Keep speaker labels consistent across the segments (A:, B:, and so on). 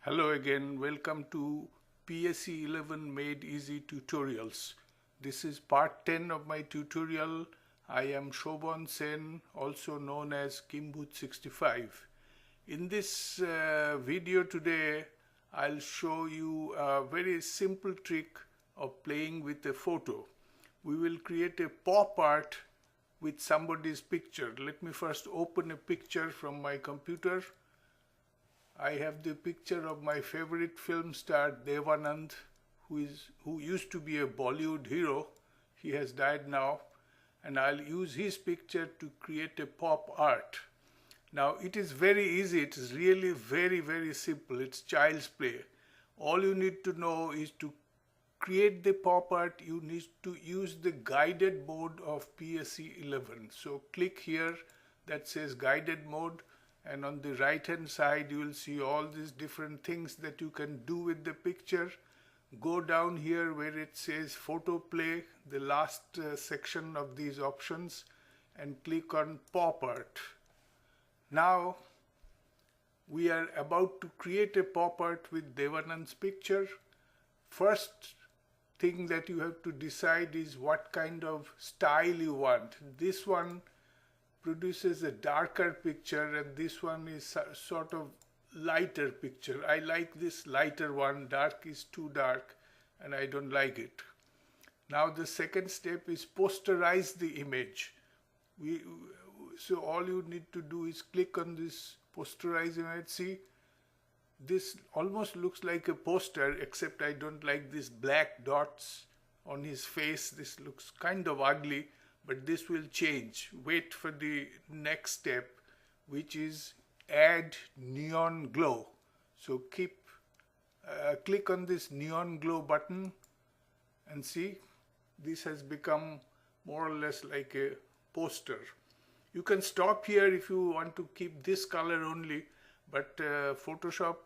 A: Hello again, welcome to PSE 11 Made Easy tutorials. This is part 10 of my tutorial. I am Shobhan Sen, also known as Kimbooth65. In this video today, I'll show you a very simple trick of playing with a photo. We will create a pop art with somebody's picture. Let me first open a picture from my computer. I have the picture of my favorite film star Dev Anand, who used to be a Bollywood hero. He has died now, and I'll use his picture to create a pop art. Now it is very easy. It is really very simple. It's child's play. All you need to know is to create the pop art. You need to use the guided mode of PSE 11. So click here that says guided mode. And on the right hand side you will see all these different things that you can do with the picture. Go down here where it says photo play, the last section of these options, and click on pop art. Now we are about to create a pop art with Dev Anand's picture. First thing that you have to decide is what kind of style you want. This one produces a darker picture and this one is sort of lighter picture. I like this lighter one. Dark is too dark and I don't like it. Now the second step is posterize the image. So all you need to do is click on this posterize image. See, this almost looks like a poster, except I don't like these black dots on his face. This looks kind of ugly. But this will change. Wait for the next step, which is add neon glow. So click on this neon glow button and see, this has become more or less like a poster. You can stop here if you want to keep this color only, but Photoshop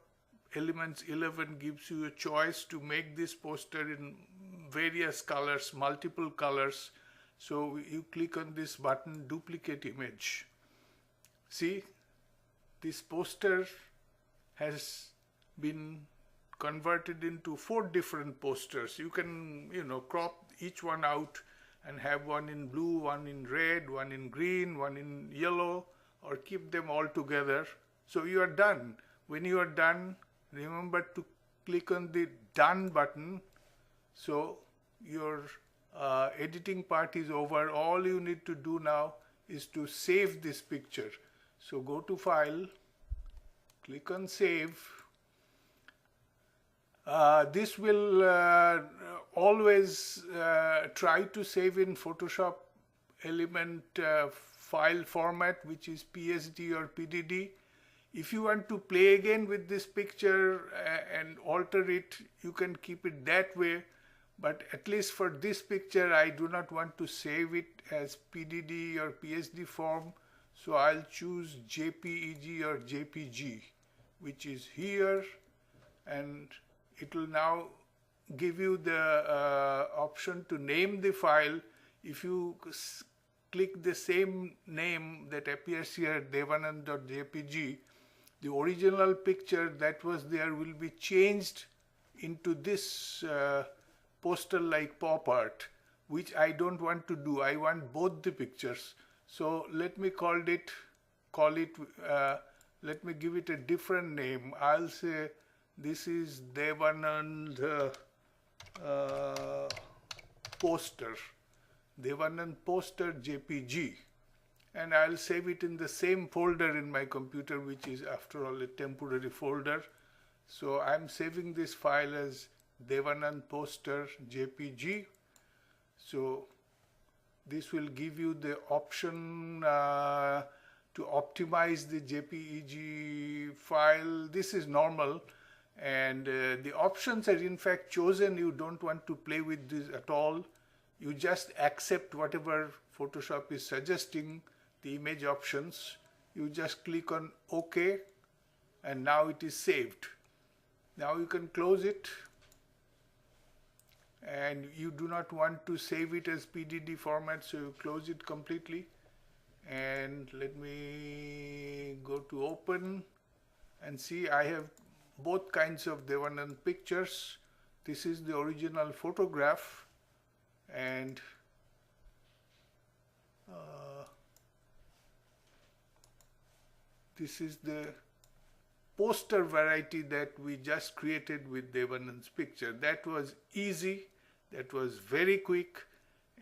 A: Elements 11 gives you a choice to make this poster in various colors, multiple colors. So you click on this button, duplicate image. See, this poster has been converted into 4 different posters. You can, crop each one out and have one in blue, one in red, one in green, one in yellow, or keep them all together. So you are done. When you are done, remember to click on the done button. So your editing part is over. All you need to do now is to save this picture. So go to File, click on Save. This will always try to save in Photoshop Element file format, which is PSD or PDD. If you want to play again with this picture and alter it, you can keep it that way. But at least for this picture, I do not want to save it as PDD or PSD form. So I'll choose JPEG or JPG, which is here. And it will now give you the option to name the file. If you click the same name that appears here, devanand.jpg, the original picture that was there will be changed into this poster-like pop art, which I don't want to do. I want both the pictures. So let me let me give it a different name. I'll say this is Dev Anand poster, Dev Anand poster JPG, and I'll save it in the same folder in my computer, which is after all a temporary folder. So I'm saving this file as Dev Anand poster JPG. So this will give you the option to optimize the JPEG file. This is normal, and the options are in fact chosen. You don't want to play with this at all. You just accept whatever Photoshop is suggesting, the image options. You just click on OK, and now it is saved. Now you can close it. And you do not want to save it as PDD format, so you close it completely. And let me go to open and see, I have both kinds of Devanand pictures. This is the original photograph, and this is the poster variety that we just created with Devanand's picture. That was easy, that was very quick,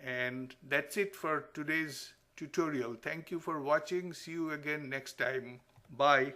A: and that's it for today's tutorial. Thank you for watching. See you again next time. Bye.